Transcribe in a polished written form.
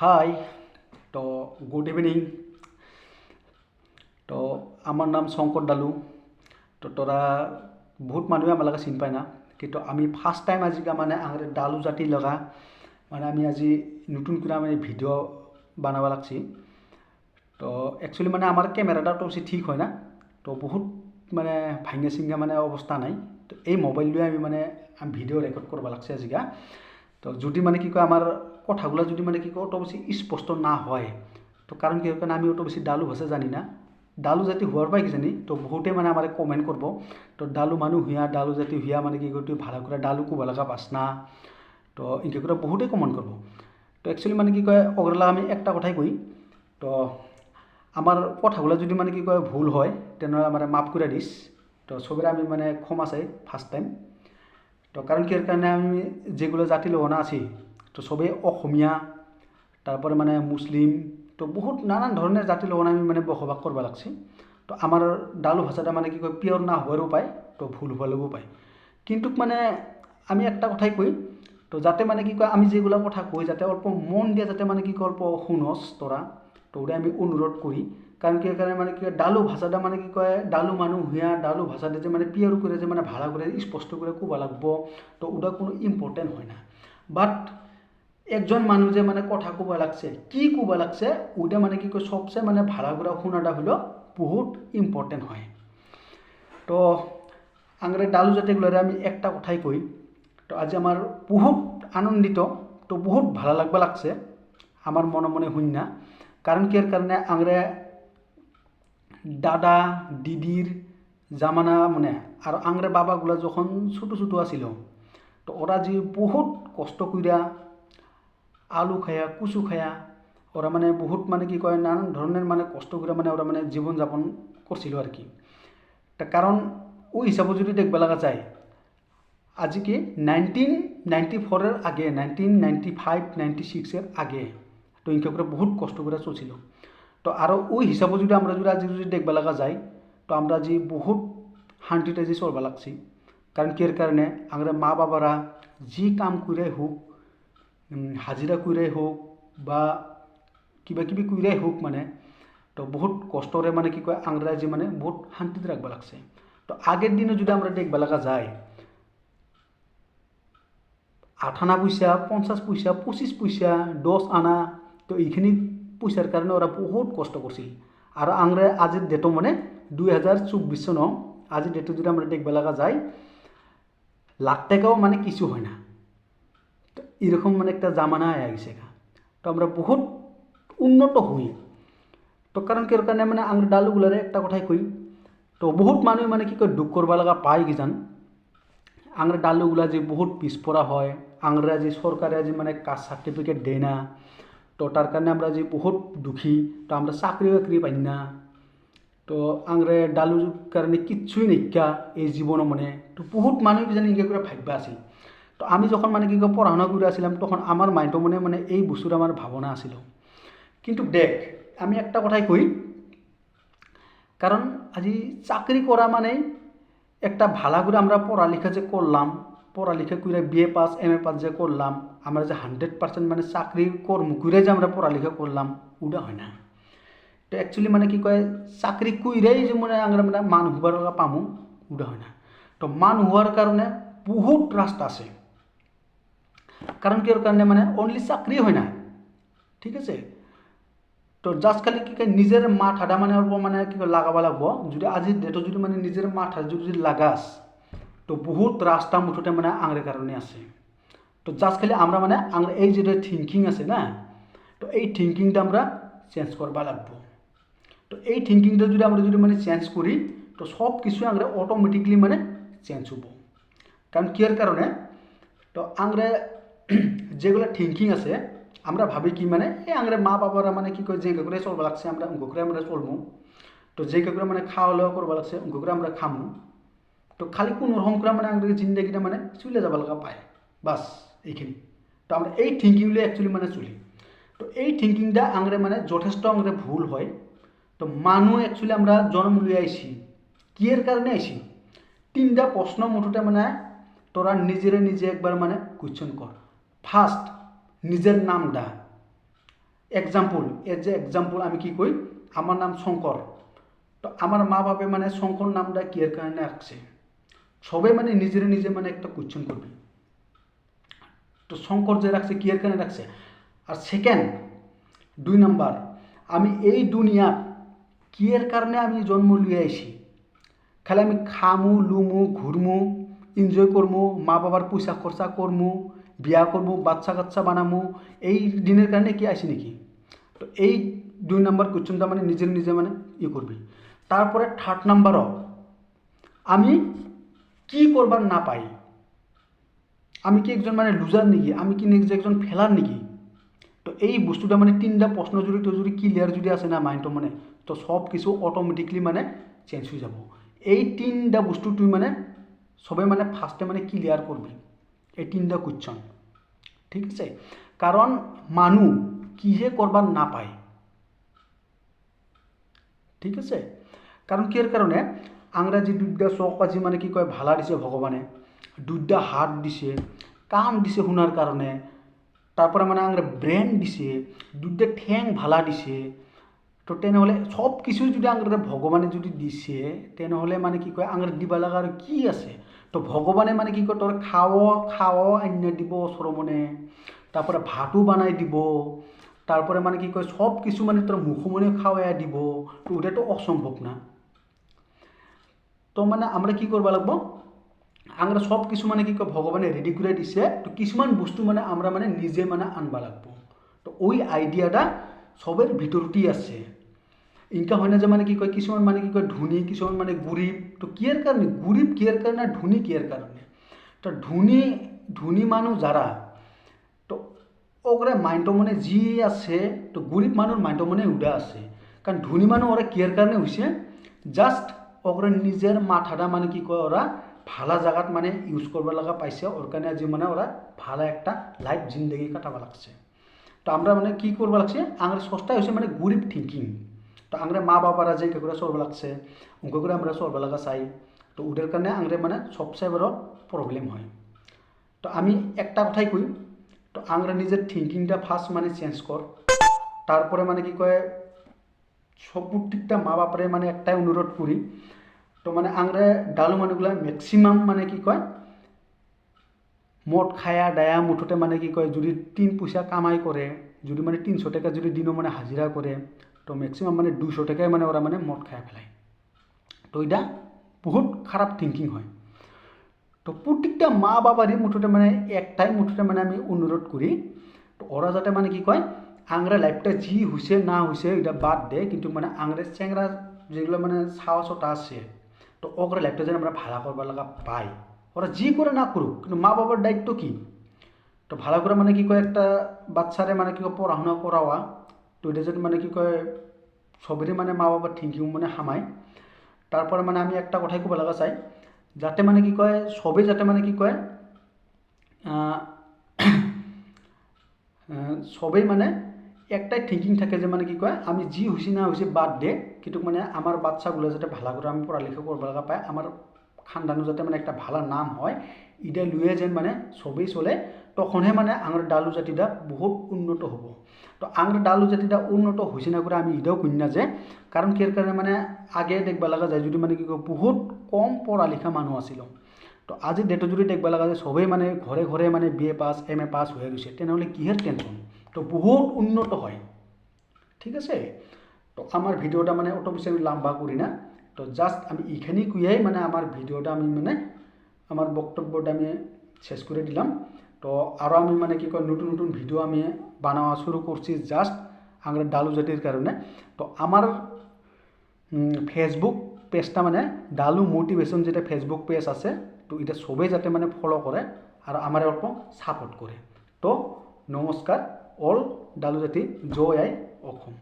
হাই তো good evening. তো আমার নাম শঙ্কর ডালু। তো তোরা বহুত মানুহে আমার লাগা চিন পায় না, কিন্তু আমি ফার্স্ট টাইম আজিকা মানে আংরে ডালু জাতি লগা মানে আমি আজি নতুন করে আমি ভিডিও বানাবা লাগছি। তো একচুয়ালি মানে আমার ক্যামেরাটা তো বেশি ঠিক হয় না, তো বহুত মানে ভাঙা চিঙ্গা মানে অবস্থা নাই। তো এই মোবাইল দিয়ে আমি মানে ভিডিও রেকর্ড করবা লাগছে আজিকা। তো যদি মানে কি কয় আমার কথাগুলো যদি মানে কি কয় অত বেশি স্পষ্ট না হয়, তো কারণ কি কারণে আমি অত বেশি ডালু ভাষা জানি না। ডালু জাতি হওয়ার পাই কিজানি, তো বহুতে মানে আমার কমেন্ট করব। তো ডালু মানুষ হুয়া ডালু জাতি হুয়া মানে কি কয় তুই ভালো করে ডালু কুবা লাগা পাস না। তো ইনকে করে বহুতে কমেন্ট করব। তো একচুয়ালি মানে কি কয় ওগুলা আমি একটা কথাই কই। তো আমার কথাগুলো যদি মানে কি কয় ভুল হয় তেনেহ'লে মানে মাফ করে দিস। তো সবের আমি মানে ক্ষমা চাই ফার্স্ট টাইম। তো কারণ কি এর কারণে আমি যেগুলো জাতি লগনা আছি, তো সবেই অসমীয়া, তারপরে মানে মুসলিম, তো বহুত নানান ধরনের জাতি লগনা আমি মানে বসবাস করবা লাগছি। তো আমার ডালু ভাষাটা মানে কি কয় পিয়র না হওয়ারও পায়, তো ভুল হলেও পায়। কিন্তু মানে আমি একটা কথাই কই, তো যাতে মানে কি কয় আমি যেগুলো কথা কই যাতে অল্প মন দিয়ে যাতে মানে কি কয় অল্প শুনস তোরা। তো ওটা আমি অনুরোধ করি। কারণ কি কারণে মানে কি ডালু ভাষাটা মানে কি কয় ডালু মানুহ হুয়া ডালু ভাষাটা যে মানে পিয়র করে যে মানে ভাড়া করে স্পষ্ট করে কবা লাগবো, তো ওটা কোনো ইম্পর্টেন্ট হয় না। বাট একজন মানুষ যে মানে কথা কবা লাগছে কি কবা লাগছে ওটা মানে কি কয় সবচেয়ে মানে ভাড়া করে শোনাটা হলো বহুত ইম্পর্টেন্ট হয়। তো আংরে ডালু জাতিগুলোরে আমি একটা কথাই কই। তো আজি আমার বহুত আনন্দিত, তো বহুত ভালো লাগবা লাগছে আমার মনে মনে হইন না। কারণ কি এর কারণে আংরে দাদা দিদির জামানা মানে আর আংরে বাবাগুলা যখন ছোটো ছোটো আছিল, তো ওরা যে বহুত কষ্ট কইরা আলু খায়া কুচু খায়া ওরা মানে বহুত মানে কি কয় নানান ধরনের মানে কষ্ট করে মানে ওরা মানে জীবনযাপন করছিল আর কি। তা কারণ ওই হিসাবে যদি দেখবা লাগা যায় আজি কি 1994-এর আগে 1995-96-এর আগে, তো ইনকে করে বহুত কষ্ট করে চলছিল। তো আরও ওই হিসাবে যদি আমরা যদি আজি যদি দেখবা লাগা যায়, তো আমরা যে বহুত শান্তিতে যে চলবা লাগছি। কারণ কি এর কারণে আমরা মা বাবারা যি কাম কইরাই হোক, হাজিরা কইরাই হোক বা কিবা কিবি কইরাই হোক মানে, তো বহুত কষ্টরে মানে কি কয় আংরা যে মানে বহুত শান্তিতে রাখবা লাগছে। তো আগের দিনে যদি আমরা দেখবা লাগা যায় 8 আনা পয়সা 50 পয়সা 25 পয়সা 10 আনা, তো এইখিনি পয়সার কারণে ওরা বহুত কষ্ট করছিল। আর আমরা আজির ডেটো মানে 2024 সন আজির ডেটো যদি আমরা দেখবা লাগা যায় লাখ টাকাও মানে কিছু হয় না। তো এরকম মানে একটা জামানা আয়া গেছে। তো আমরা বহুত উন্নত হই। তো কারণ কি কারণে মানে আমরা ডালুগুলারে একটা কথাই কই। তো বহুত মানুষ মানে কি কয় দুঃখ করবা লাগা পায় কিজান আমরা ডালুগুলা যে বহুত পিছপরা হয়, আমরা যে সরকারে যে মানে কাস্ট সার্টিফিকেট দেয় না, তো তার কারণে আমরা যে বহুত দুঃখী। তো আমরা চাকরি বাকরি পাই না। তো আমরা ডালুর কারণে কিচ্ছুই নাইকা এই জীবন মানে। তো বহুত মানুষ কিজানি ইনকে করে ভাববা আছিল। তো আমি যখন মানে কি কয় পড়াশোনা করে আসছিলাম তখন আমার মাইন্ডও মানে মানে এই বস্তুর আমার ভাবনা আছিল। কিন্তু দেখ আমি একটা কথাই কই, কারণ আজি চাকরি করা মানে একটা ভালো করে আমরা পড়ালেখা যে করলাম, পড়ালেখা করে BA pass M A pass যে করলাম, আমরা যে 100% মানে চাকরি কর্ম করে যে আমরা পড়ালেখা করলাম ওটা হয় না। তো অ্যাকচুয়ালি মানে কি কয় চাকরি কইরাই যে মানে আমরা মানে মান হবার পামু ওটা হয় না। তো মান হওয়ার কারণে বহুত রাস্তা আছে। কারণ কি ওর কারণে মানে অনলি চাকরি হয় না, ঠিক আছে। তো জাস্ট খালি কি কয় নিজের মাথাটা মানে অল্প মানে কি কয় লাগাবা লাগবো। যদি আজির ডেটত যদি মানে নিজের মাথা যদি লাগাস, তো বহুত রাস্তা মুঠোতে মানে আংরে কারণে আছে। তো জাস্ট খালি আমরা মানে আমরা এই যেটা থিঙ্কিং আছে না, তো এই থিঙ্কিংটা আমরা চেঞ্জ করবা লাগবো। তো এই থিঙ্কিংটা যদি আমরা যদি মানে চেঞ্জ করি, তো সব কিছু আমরা অটোমেটিকলি মানে চেঞ্জ হবো। কারণ কি এর কারণে তো আমরা যেগুলো থিঙ্কিং আছে আমরা ভাবি কি মানে এই আমরা মা বাবারা মানে কি কয় যে করে চলবা লাগছে আমরা অঙ্ক করে আমরা চলবো। তো যে করে মানে খাওয়া দাওয়া করবা লাগছে অঙ্ক করে আমরা খামু। তো খালি কোনো রকম করে মানে আমাদের জিন্দগিটা মানে চলে যাবা লাগা পায় বাস এইখিনি। তো আমরা এই থিঙ্কিংগুলো অ্যাকচুয়ালি মানে চলি। তো এই থিঙ্কিংটা আমরা মানে যথেষ্ট আমরা ভুল হয়। তো মানুষ অ্যাকচুয়ালি আমরা জন্ম লিয়ে আইছি কি এর কারণে আইছি, 3টা প্রশ্ন মুঠোতে মানে তোরা নিজেরে নিজে একবার মানে কোয়েশ্চন কর। ফার্স্ট নিজের নামটা, এক্সাম্পল এজ এ এক্সাম্পল আমি কি কই আমার নাম শঙ্কর, তো আমার মা বাবা মানে শঙ্কর নামটা কি এর কারণে রাখছে, সবাই মানে নিজের নিজে মানে একটা কোয়েশ্চেন করবে, তো শঙ্কর যে রাখছে কি এর কারণে রাখছে। আর সেকেন্ড 2 নাম্বার, আমি এই দুনিয়ার কি এর কারণে আমি জন্ম লিয়ে আইছি, খালি আমি খামু লুমু ঘুরমু এনজয় করমু মা বাবার পয়সা খরচা করমু বিয়া করবো বাচ্চা কাচ্চা বানামু এই দিনের কারণে কি আসি নাকি। তো এই 2 নাম্বার কোয়েশ্চনটা মানে নিজের নিজে মানে করবি। তারপরে 3rd নাম্বারও আমি কি করবার না পাই, আমি কি একজন মানে লুজার নাকি, আমি কি নিজে একজন ফেলার নাকি। তো এই বস্তুটা মানে 3টা প্রশ্ন যদি ক্লিয়ার যদি আসে না মাইন্ড মানে, তো সব কিছু অটোমেটিকলি মানে চেঞ্জ হয়ে যাব। এই 3টা বস্তু তুই মানে সবাই মানে ফার্স্টে মানে ক্লিয়ার করবি এই 3টা কোয়েশ্চন, ঠিক আছে। কারণ মানুষ কিহে করবার না পায়, ঠিক আছে। কারণ কি এর কারণে আমরা যে 2টা চোখ আজি মানে কি কয় ভালা দিছে ভগবানে, 2টা হাত দিছে, কান দিছে শোনার কারণে, তারপরে মানে আমরা ব্রেন দিছে, 2টা ঠ্যাং ভালা দিছে। তো তেনেহ'লে সব কিছু যদি আমরা ভগৱানে যদি দিছে তেনেহ'লে মানে কি কয় আমৰা দিবা লাগা আৰ কি আছে। তো ভগৱানে মানে কি কয় তোৰ খাও আন্য দিব ওচৰমনে, তারপরে ভাতো বানাই দিব, তারপরে মানে কি কয় সব কিছু মানে তোর মুখমনে খাওয়াইয়া দিব। তো ওটা তো অসম্ভব না। তো মানে আমরা কি করবা লাগবো, আমরা সব কিছু মানে কি কয় ভগৱানে রেডি করে দিছে, তো কিছুমান বস্তু মানে আমরা মানে নিজে মানে আনবা লাগবো। তো ওই আইডিয়াটা সবের ভিতরতেই আছে। ইনকা হয় না যে মানে কি কয় কিছুমান মানে কি কয় ধনী কিছুমান মানে গরিব, তো কিয়ের কারণে গরিব কিয়ের কারণে আর ধনী কিয়ের কারণে। তো ধনী মানুষ যারা, তো ওগরে মাইন্ড মনে যি আছে, তো গরিব মানুষ মাইন্ড মনে উঠা আছে। কারণ ধনী মানুষ ওরা কিয়ের কারণে হয়েছে, জাস্ট ওগরে নিজের মাথাটা মানে কি কয় ওরা ভালা জায়গাত মানে ইউজ করবা লাগা পাইছে, ওর কারণে আজি মানে ওরা ভালো একটা লাইফ জিন্দগি কাটাবা লাগছে। তো আমরা মানে কি করবা লাগছে, আমরা সস্তায় হয়েছে মানে গরিব থিঙ্কিং। তো আমরা মা বাবারা যে করে চলবা লাগছে উনকে করে আমরা চলবা লাগা চাই, তো ওদের কারণে আমরা মানে সবচেয়ে বড় প্রবলেম হয়। তো আমি একটা কথাই কই, তো আমরা নিজের থিঙ্কিংটা ফার্স্ট মানে চেঞ্জ কর। তারপরে মানে কি কয় সব প্রত্যেকটা মা বাপরে মানে একটাই অনুরোধ করি, তো মানে আমরা ডালু মানুষগুলা ম্যাক্সিমাম মানে কি কয় মদ খায়া ডায়া মুঠতে মানে কি কয় যদি 3 পয়সা কামাই করে, যদি মানে 300 টাকা যদি দিনও মানে হাজিরা করে, তো ম্যাক্সিমাম মানে 200 টাকায় মানে ওরা মানে মদ খায়া ফেলায়। তো এটা বহুত খারাপ থিঙ্কিং হয়। তো প্রত্যেকটা মা বাবারই মুঠতে মানে একটাই মুঠতে মানে আমি অনুরোধ করি, তো ওরা যাতে মানে কি কয় আংরা লাইফটা যি হয়েছে না হয়েছে এটা বাদ দে, কিন্তু মানে আংরা চ্যাংরা যেগুলো মানে ছাওয়া ছটা আছে, তো ওগুলো লাইফটা যেন আমরা ভাড়া করবার লাগা পাই। ওরা যি করে না করুক, কিন্তু মা বাবার দায়িত্ব কি, তো ভালো করে মানে কি কয় একটা বাচ্চারে মানে কি কয় পড়াশোনা করাওয়া, তো এটা যদি মানে কি কয় সবেরই মানে মা বাবার থিঙ্কিং মানে হামায়। তারপরে মানে আমি একটা কথাই কব লাগা চাই, যাতে মানে কি কয় সবে যাতে মানে কি কয় সবেই মানে একটাই থিঙ্কিং থাকে যে মানে কি কয় আমি যি হয়েছি না হয়েছে বাদ দে, কিন্তু মানে আমার বাচ্চাগুলো যাতে ভালো করে আমি পড়ালেখা করবা লাগা পায়, আমার খানদানো যাতে মানে একটা ভালো নাম হয়, এটা লুয়ে যেন মানে সবেই চলে, তখনহে মানে আঙর ডালু জাতিটা বহুত উন্নত হব। তো আঙর ডালু জাতিটা উন্নত হয়েছে না করে আমি এটাও কই না যে, কারণ কির কারণে মানে আগে দেখবা লাগা যায় যদি মানে কি কয় বহুত কম পড়ালেখা মানুষ আছিল, তো আজির ডেটত যদি দেখবা লাগা যায় সবেই মানে ঘরে ঘরে মানে BA পাস MA পাস হয়ে গেছে, তেনেহ'লে কিহের টেনশন, তো বহুত উন্নত হয়, ঠিক আছে। তো আমার ভিডিওটা মানে অত বেশি আমি লম্বা করি না, তো জাস্ট আমি এইখানি কুইয়াই মানে আমার ভিডিওটা আমি মানে আমার বক্তব্যটা আমি শেষ করে দিলাম। তো আরও আমি মানে কি কয় নতুন নতুন ভিডিও আমি বানাওয়া শুরু করছি জাস্ট আমরা ডালু জাতির কারণে। তো আমার ফেসবুক পেজটা মানে ডালু মোটিভেশন যেটা ফেসবুক পেজ আছে, তো এটা সবাই যাতে মানে ফলো করে আর আমার অল্প সাপোর্ট করে। তো নমস্কার অল ডালু জাতি জয় আই অসম।